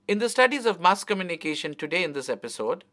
In the studies of mass communication today in this episode,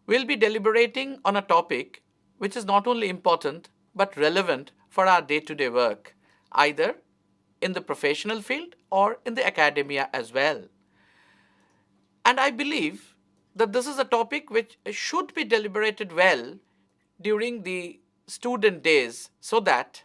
we'll be deliberating on a topic which is not only important but relevant for our day-to-day work, either in the professional field or in the academia as well. And I believe that this is a topic which should be deliberated well during the student days so that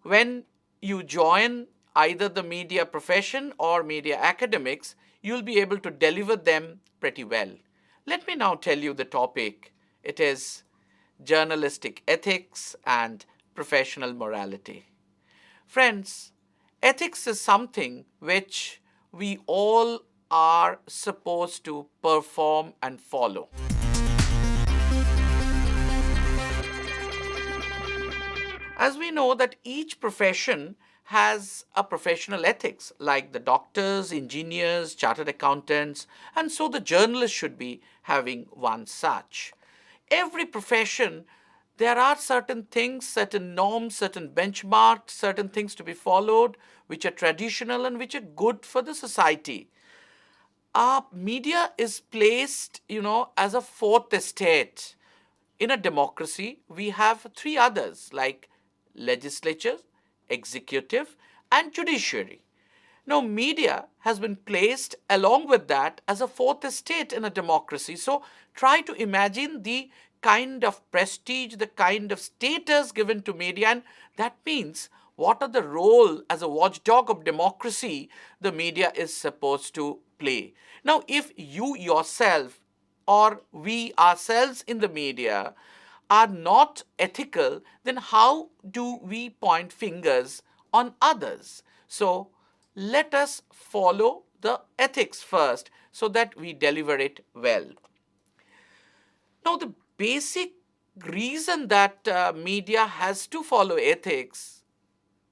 when you join either the media profession or media academics, you'll be able to deliver them pretty well. Let me now tell you the topic. It is journalistic ethics and professional morality. Friends, ethics is something which we all are supposed to perform and follow. As we know that each profession has a professional ethics, like the doctors, engineers, chartered accountants, and so the journalist should be having one such. Every profession, there are certain things, certain norms, certain benchmarks, certain things to be followed, which are traditional and which are good for the society. Our media is placed, as a fourth estate. In a democracy, we have three others like legislature, executive, and judiciary. Now, media has been placed along with that as a fourth estate in a democracy. So, try to imagine the kind of prestige, the kind of status given to media, and that means what are the role as a watchdog of democracy the media is supposed to play. Now, if you yourself or we ourselves in the media are not ethical, then how do we point fingers on others? So let us follow the ethics first so that we deliver it well. Now, the basic reason that media has to follow ethics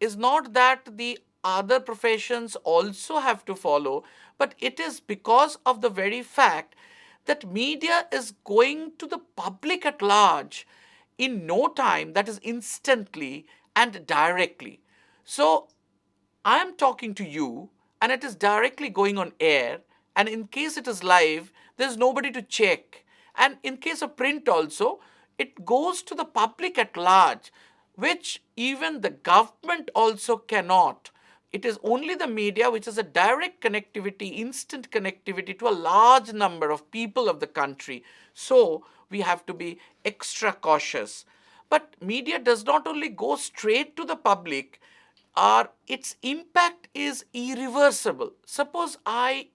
is not that the other professions also have to follow, but it is because of the very fact that media is going to the public at large in no time, that is instantly and directly. So I am talking to you and it is directly going on air, and in case it is live, there's nobody to check. And in case of print also, it goes to the public at large, which even the government also cannot. It is only the media which has a direct connectivity, instant connectivity to a large number of people of the country. So we have to be extra cautious. But media does not only go straight to the public, its impact is irreversible. Suppose I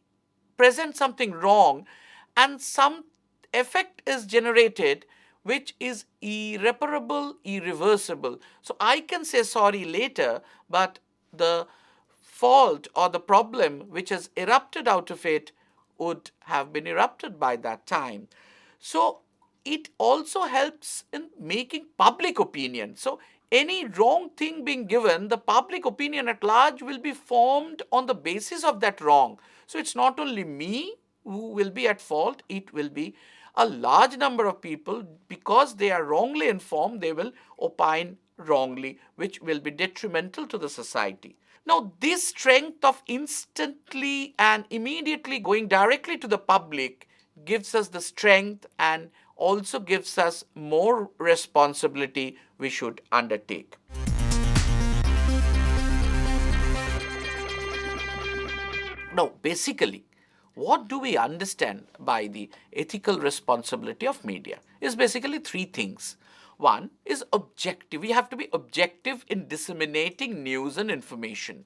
present something wrong and some effect is generated which is irreparable, irreversible. So I can say sorry later, but the fault or the problem which has erupted out of it would have been erupted by that time. So it also helps in making public opinion. So any wrong thing being given, the public opinion at large will be formed on the basis of that wrong. So it's not only me who will be at fault, it will be a large number of people. Because they are wrongly informed, they will opine wrongly, which will be detrimental to the society. Now, this strength of instantly and immediately going directly to the public gives us the strength and also gives us more responsibility we should undertake. Now, basically, what do we understand by the ethical responsibility of media? Is basically three things. One is objective. We have to be objective in disseminating news and information.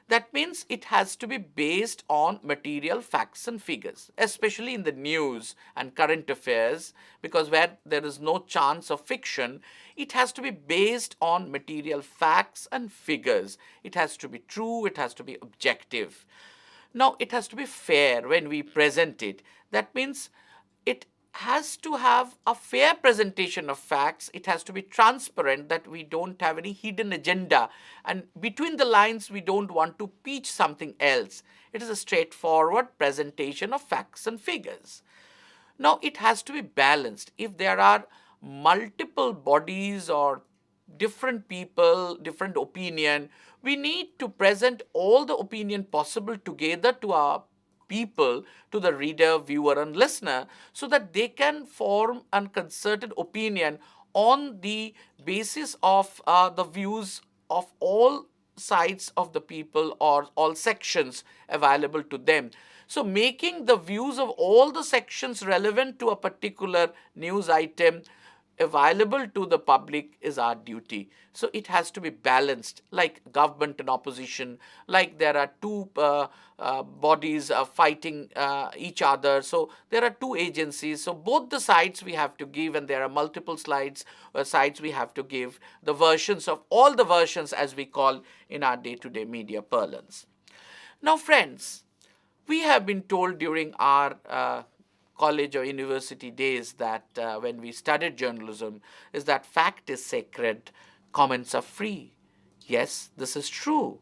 That means it has to be based on material facts and figures, especially in the news and current affairs, because where there is no chance of fiction, it has to be based on material facts and figures. It has to be true, it has to be objective. Now, it has to be fair when we present it. That means it has to have a fair presentation of facts. It has to be transparent, that we don't have any hidden agenda. And between the lines, we don't want to peach something else. It is a straightforward presentation of facts and figures. Now, it has to be balanced. If there are multiple bodies or different people, different opinion, we need to present all the opinion possible together to our people, to the reader, viewer, and listener, so that they can form a concerted opinion on the basis of the views of all sides of the people or all sections available to them. So, making the views of all the sections relevant to a particular news item available to the public is our duty. So it has to be balanced, like government and opposition, like there are two bodies fighting each other. So there are two agencies. So both the sides we have to give, and there are multiple sides we have to give, the versions of all the versions, as we call in our day-to-day media parlance. Now, friends, we have been told during our college or university days that when we studied journalism, is that fact is sacred, comments are free. Yes, this is true.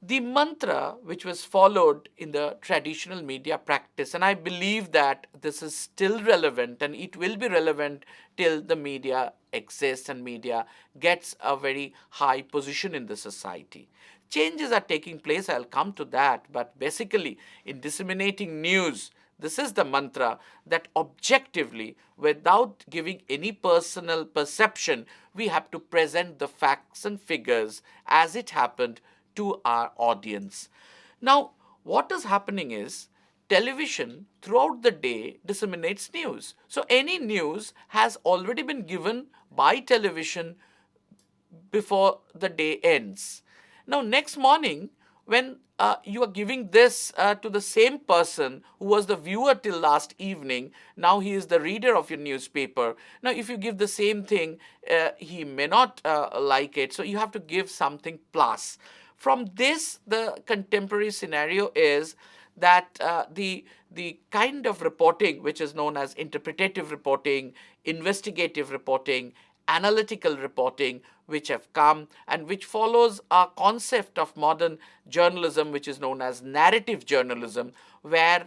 The mantra which was followed in the traditional media practice, and I believe that this is still relevant and it will be relevant till the media exists and media gets a very high position in the society. Changes are taking place, I'll come to that, but basically in disseminating news, this is the mantra that objectively, without giving any personal perception, we have to present the facts and figures as it happened to our audience. Now, what is happening is television throughout the day disseminates news. So, any news has already been given by television before the day ends. Now, next morning, when you are giving this to the same person who was the viewer till last evening, now he is the reader of your newspaper. Now, if you give the same thing, he may not like it. So, you have to give something plus. From this, the contemporary scenario is that the kind of reporting which is known as interpretative reporting, investigative reporting, analytical reporting, which have come and which follows a concept of modern journalism which is known as narrative journalism, where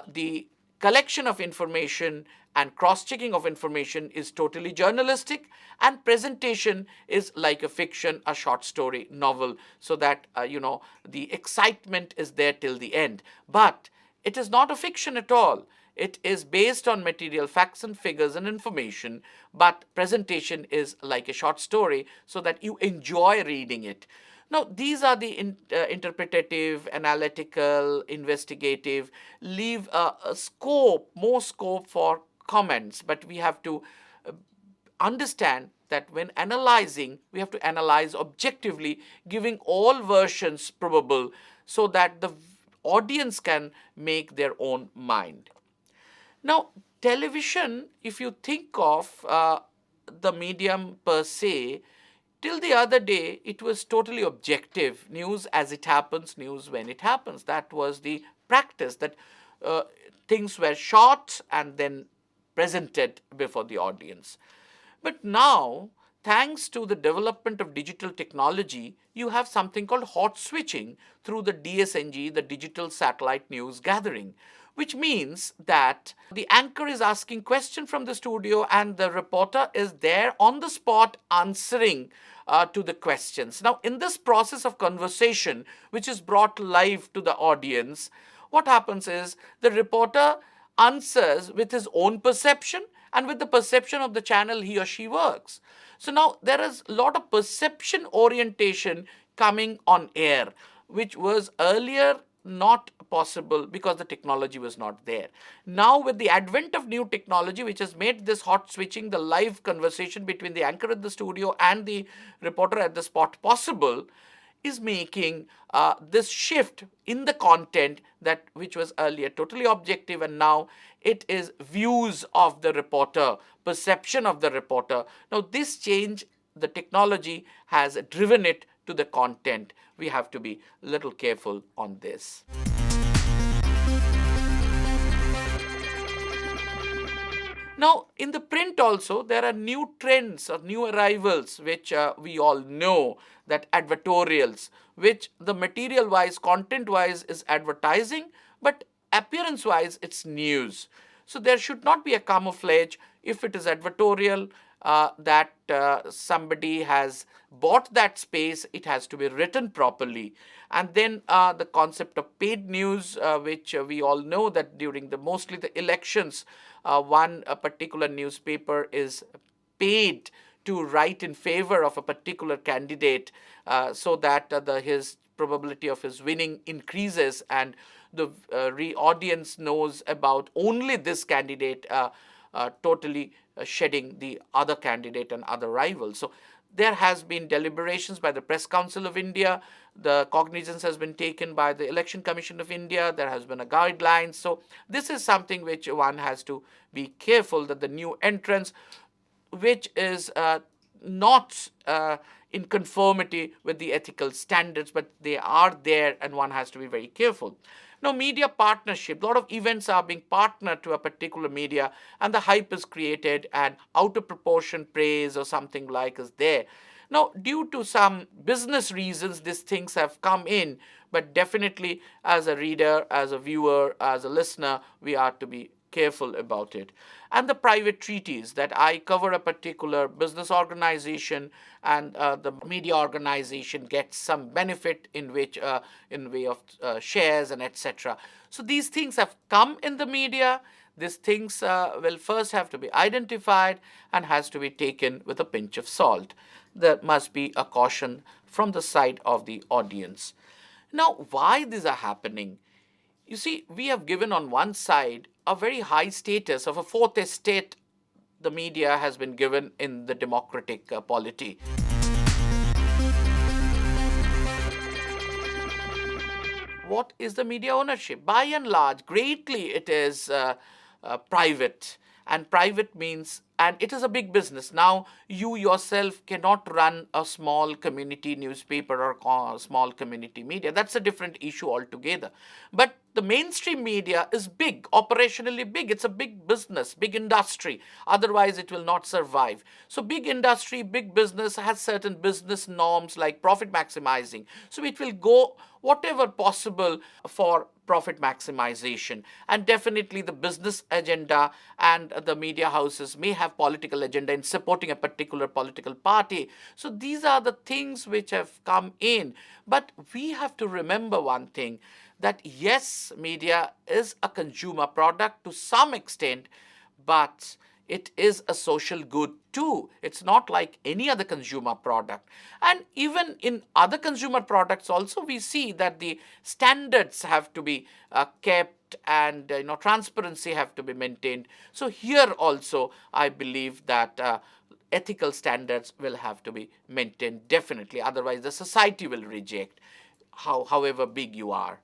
the collection of information and cross-checking of information is totally journalistic, and presentation is like a fiction, a short story, novel, so that the excitement is there till the end. But it is not a fiction at all. It is based on material facts and figures and information, but presentation is like a short story so that you enjoy reading it. Now, these are the interpretative, analytical, investigative, leave more scope for comments, but we have to understand that when analyzing, we have to analyze objectively, giving all versions probable so that the audience can make their own mind. Now, television, if you think of the medium per se, till the other day, it was totally objective. News as it happens, news when it happens. That was the practice, that things were shot and then presented before the audience. But now, thanks to the development of digital technology, you have something called hot switching through the DSNG, the digital satellite news gathering, which means that the anchor is asking question from the studio and the reporter is there on the spot answering to the questions. Now, in this process of conversation, which is brought live to the audience, what happens is the reporter answers with his own perception and with the perception of the channel he or she works. So now there is a lot of perception orientation coming on air, which was earlier not possible because the technology was not there. Now, with the advent of new technology, which has made this hot switching, the live conversation between the anchor at the studio and the reporter at the spot possible, is making this shift in the content that which was earlier totally objective, and now it is views of the reporter, perception of the reporter. Now, this change, the technology has driven it to the content. We have to be a little careful on this. Now, in the print also, there are new trends or new arrivals, which we all know, that advertorials, which the material-wise, content-wise is advertising, but appearance-wise, it's news. So there should not be a camouflage. If it is advertorial, that somebody has bought that space, it has to be written properly. And then the concept of paid news, which we all know that during mostly the elections, one a particular newspaper is paid to write in favor of a particular candidate, so that his probability of his winning increases, and the audience knows about only this candidate, totally shedding the other candidate and other rivals. So there has been deliberations by the Press Council of India. The cognizance has been taken by the Election Commission of India. There has been a guideline. So this is something which one has to be careful, that the new entrants, which is not in conformity with the ethical standards, but they are there, and one has to be very careful. Now, media partnership, a lot of events are being partnered to a particular media, and the hype is created, and out of proportion praise or something like is there. Now, due to some business reasons, these things have come in, but definitely as a reader, as a viewer, as a listener, we are to be careful about it. And the private treaties, that I cover a particular business organization, and the media organization gets some benefit in which in way of shares and etc. So these things have come in the media. These things will first have to be identified and has to be taken with a pinch of salt. There must be a caution from the side of the audience. Now, why these are happening? You see, we have given on one side a very high status of a fourth estate the media has been given in the democratic polity. What is the media ownership? By and large, greatly it is private. And private means, and it is a big business. Now, you yourself cannot run a small community newspaper or small community media. That's a different issue altogether. But the mainstream media is big, operationally big. It's a big business, big industry. Otherwise, it will not survive. So big industry, big business has certain business norms like profit maximizing. So it will go whatever possible for profit maximization. And definitely the business agenda and the media houses may have political agenda in supporting a particular political party. So these are the things which have come in. But we have to remember one thing, that yes, media is a consumer product to some extent, but it is a social good too. It's not like any other consumer product. And even in other consumer products also, we see that the standards have to be kept, and transparency have to be maintained. So here also, I believe that ethical standards will have to be maintained definitely. Otherwise, the society will reject, however big you are.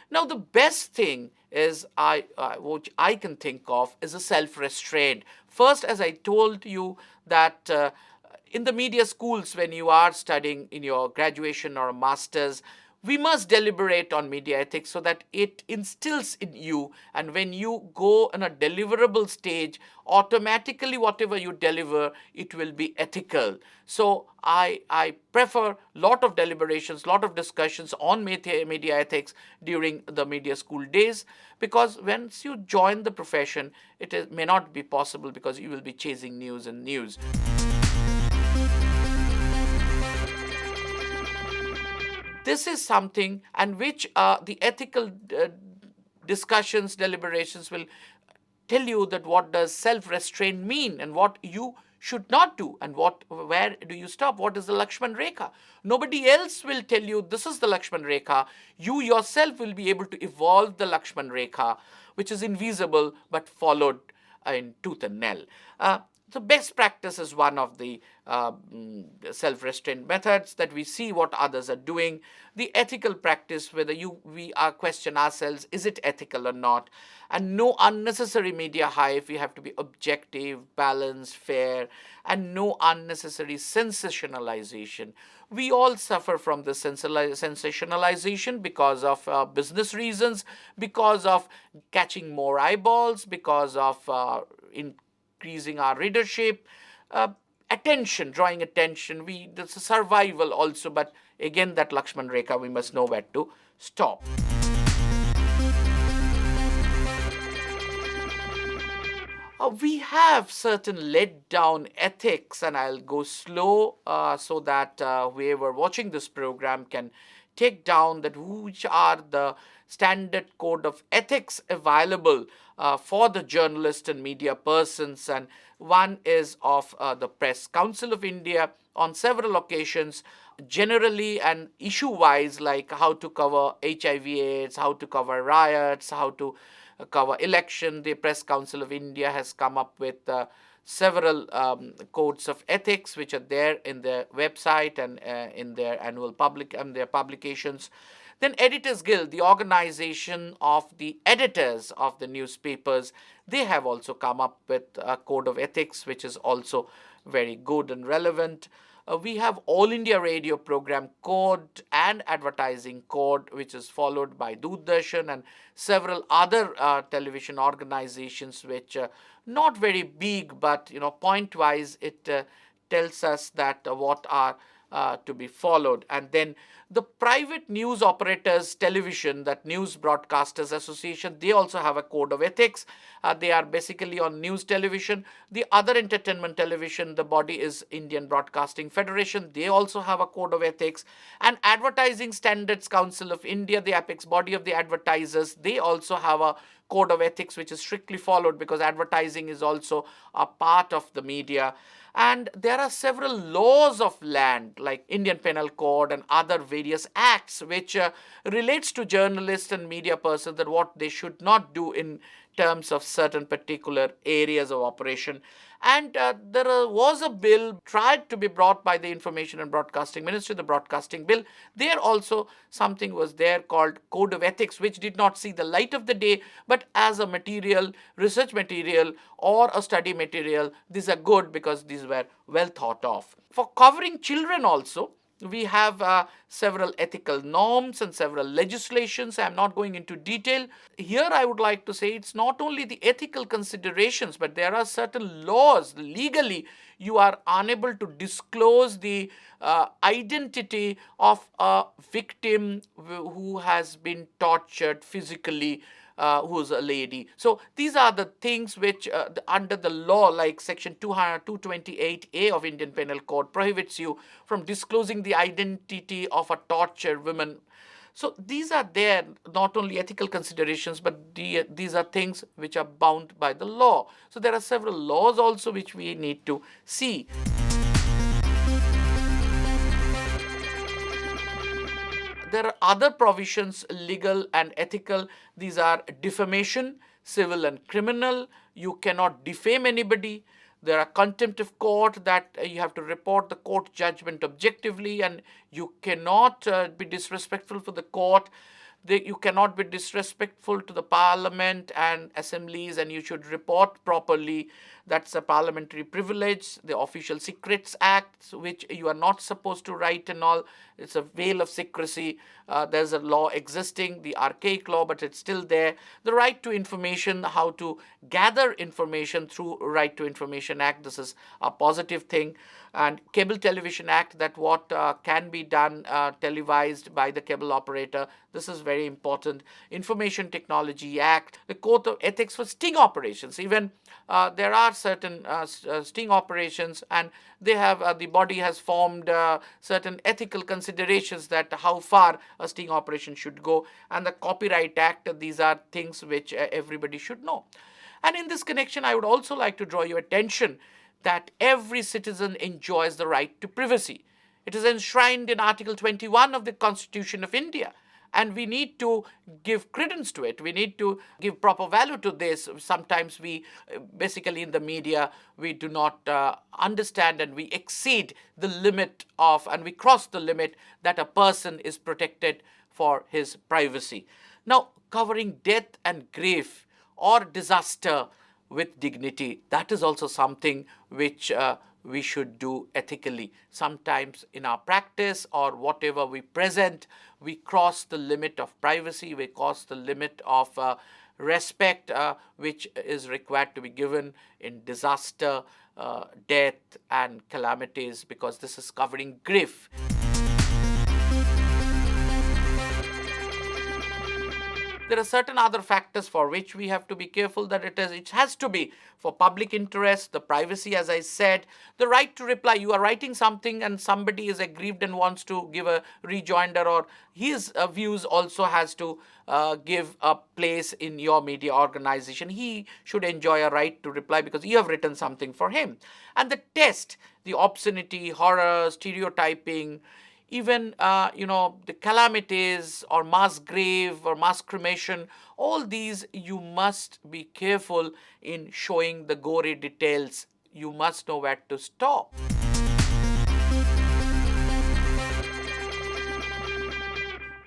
Now, the best thing is, which I can think of, is a self-restraint. First, as I told you, that in the media schools, when you are studying in your graduation or a master's, we must deliberate on media ethics so that it instills in you, and when you go in a deliverable stage, automatically whatever you deliver, it will be ethical. So I prefer lot of deliberations, lot of discussions on media ethics during the media school days, because once you join the profession, may not be possible, because you will be chasing news and news. This is something, and which the ethical discussions, deliberations will tell you that what does self-restraint mean, and what you should not do, and where do you stop, what is the Lakshman Rekha. Nobody else will tell you this is the Lakshman Rekha. You yourself will be able to evolve the Lakshman Rekha, which is invisible but followed in tooth and nail. The best practice is one of the self-restraint methods, that we see what others are doing. The ethical practice, whether we question ourselves, is it ethical or not? And no unnecessary media hype. We have to be objective, balanced, fair, and no unnecessary sensationalization. We all suffer from the sensationalization because of business reasons, because of catching more eyeballs, because of increasing our readership, attention, drawing attention. That's a survival also, but again, that Lakshman Rekha, we must know where to stop. We have certain laid down ethics, and I'll go slow so that whoever watching this program can take down that which are the standard code of ethics available for the journalist and media persons. And one is of the Press Council of India on several occasions, generally and issue wise, like how to cover HIV/AIDS, how to cover riots, how to cover election. The Press Council of India has come up with several codes of ethics which are there in their website and in their annual their publications. Then Editors Guild, the organization of the editors of the newspapers, they have also come up with a code of ethics which is also very good and relevant. We have All India Radio Program Code and Advertising Code, which is followed by Doordarshan and several other television organizations, which not very big, but point wise it tells us that what are to be followed. And then the private news operators television, that News Broadcasters Association, they also have a code of ethics. They are basically on news television. The other entertainment television, the body is Indian Broadcasting Federation. They also have a code of ethics. And Advertising Standards Council of India, the apex body of the advertisers, they also have a code of ethics which is strictly followed, because advertising is also a part of the media. And there are several laws of land like Indian Penal Code and other various acts which relates to journalists and media persons, that what they should not do in terms of certain particular areas of operation. And there was a bill tried to be brought by the Information and Broadcasting Ministry, the Broadcasting Bill. There also something was there called Code of Ethics, which did not see the light of the day, but as a material, research material or a study material, these are good because these were well thought of. For covering children also, we have several ethical norms and several legislations. I'm not going into detail. Here I would like to say it's not only the ethical considerations, but there are certain laws. Legally, you are unable to disclose the identity of a victim who has been tortured physically, who's a lady. So these are the things which under the law, like section 228A of Indian Penal Code, prohibits you from disclosing the identity of a tortured woman. So these are there, not only ethical considerations, but these are things which are bound by the law. So there are several laws also which we need to see. There are other provisions, legal and ethical. These are defamation, civil and criminal. You cannot defame anybody. There are contempt of court, that you have to report the court judgment objectively, and you cannot be disrespectful for the court. You cannot be disrespectful to the parliament and assemblies, and you should report properly. That's a parliamentary privilege. The Official Secrets Act, which you are not supposed to write and all, it's a veil of secrecy. There's a law existing, the archaic law, but it's still there. The right to information, how to gather information through Right to Information Act, this is a positive thing. And Cable Television Act, that what can be done televised by the cable operator, this is very important. Information Technology Act, the Code of Ethics for sting operations. Even there are certain sting operations, and they have the body has formed certain ethical considerations that how far a sting operation should go. And the Copyright Act, these are things which everybody should know. And in this connection, I would also like to draw your attention that every citizen enjoys the right to privacy. It is enshrined in Article 21 of the Constitution of India. And we need to give credence to it. We need to give proper value to this. Sometimes we, basically in the media, we do not understand, and we exceed the limit of, and we cross the limit that a person is protected for his privacy. Now, covering death and grief or disaster with dignity, that is also something which we should do ethically. Sometimes in our practice or whatever we present, we cross the limit of privacy, we cross the limit of respect which is required to be given in disaster, death and calamities, because this is covering grief. There are certain other factors for which we have to be careful that it has to be for public interest, the privacy, as I said, the right to reply. You are writing something and somebody is aggrieved and wants to give a rejoinder, or his views also has to give a place in your media organization. He should enjoy a right to reply because you have written something for him. And the test, the obscenity, horror, stereotyping, even the calamities or mass grave or mass cremation, all these you must be careful in showing the gory details. You must know where to stop.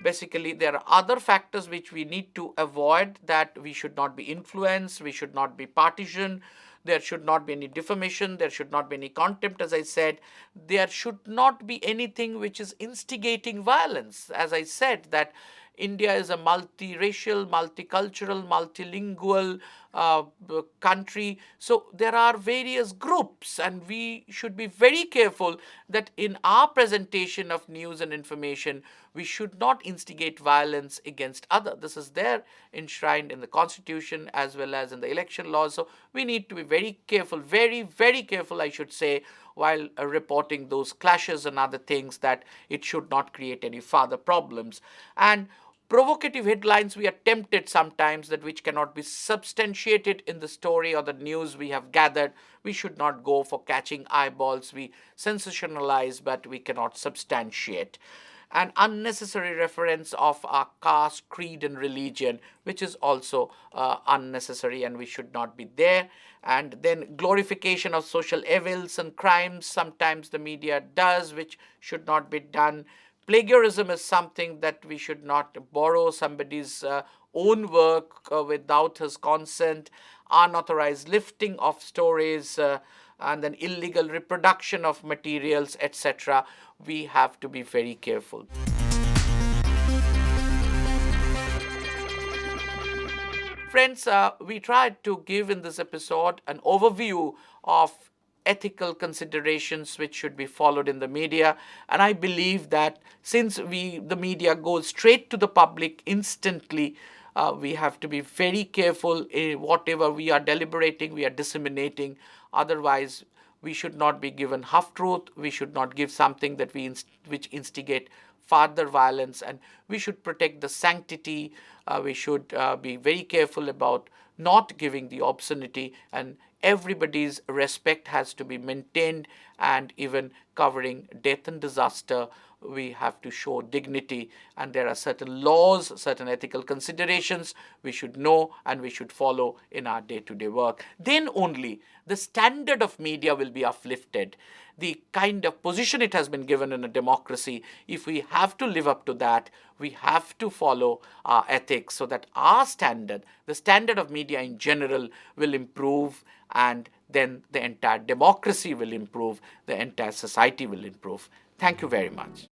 Basically, there are other factors which we need to avoid, that we should not be influenced, we should not be partisan, there should not be any defamation, there should not be any contempt, as I said, there should not be anything which is instigating violence. As I said, that India is a multiracial, multicultural, multilingual country. So there are various groups, and we should be very careful that in our presentation of news and information, we should not instigate violence against others. This is there enshrined in the Constitution as well as in the election laws. So we need to be very careful, very, very careful, I should say, while reporting those clashes and other things, that it should not create any further problems. And provocative headlines, we are tempted sometimes, that which cannot be substantiated in the story or the news we have gathered. We should not go for catching eyeballs. We sensationalize, but we cannot substantiate. An unnecessary reference of our caste, creed, and religion, which is also unnecessary, and we should not be there. And then glorification of social evils and crimes, sometimes the media does, which should not be done. Plagiarism is something that we should not borrow somebody's own work without his consent. Unauthorized lifting of stories, and then illegal reproduction of materials, etc. We have to be very careful. Friends, we tried to give in this episode an overview of ethical considerations which should be followed in the media, and I believe that since the media goes straight to the public instantly, we have to be very careful in whatever we are deliberating, we are disseminating. Otherwise, we should not be given half truth. We should not give something that which instigate further violence, and we should protect the sanctity. We should be very careful about not giving the obscenity, and everybody's respect has to be maintained. And even covering death and disaster, we have to show dignity, and there are certain laws, certain ethical considerations we should know and we should follow in our day-to-day work. Then only the standard of media will be uplifted. The kind of position it has been given in a democracy, if we have to live up to that, we have to follow our ethics, so that our standard, the standard of media in general, will improve, and then the entire democracy will improve, the entire society will improve. Thank you very much.